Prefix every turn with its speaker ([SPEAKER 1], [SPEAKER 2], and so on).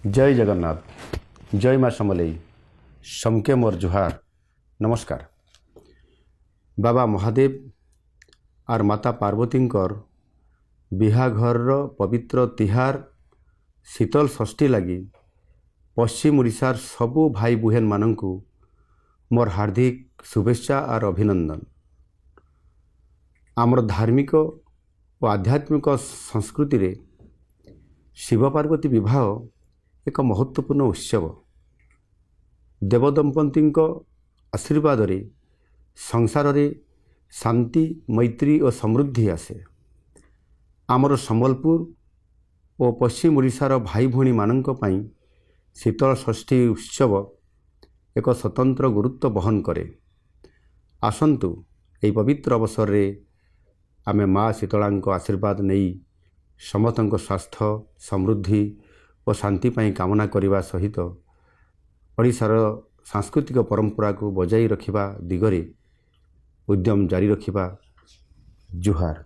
[SPEAKER 1] जय जगन्नाथ जय माँ समलेई समके मोर जुहार नमस्कार। बाबा महादेव और माता पार्वती बिहाघर पवित्र तिहार शीतल षष्ठी लगी पश्चिम ओडिशार सबू भाई बुहेन मानंकु मोर हार्दिक शुभेच्छा और अभिनंदन। आमर धार्मिक और आध्यात्मिक संस्कृति रे शिव पार्वती विवाह एक महत्वपूर्ण उत्सव। देवदंपति आशीर्वाद रे संसार रे शांति मैत्री और समृद्धि आसे। आमर संबलपुर और पश्चिम ओडिशार भाई भौणी मानंक पई शीतल षष्ठी उत्सव एक स्वतंत्र गुरुत्व बहन करे। आसंतु एही पवित्र अवसर रे आमे माँ शीतलांक आशीर्वाद नहीं समस्तक स्वास्थ्य समृद्धि और शांति पाई कामना करने सहित ओडिशार सांस्कृतिक परंपरा को बजाई रखिबा दिगरे उद्यम जारी रखिबा। जुहार।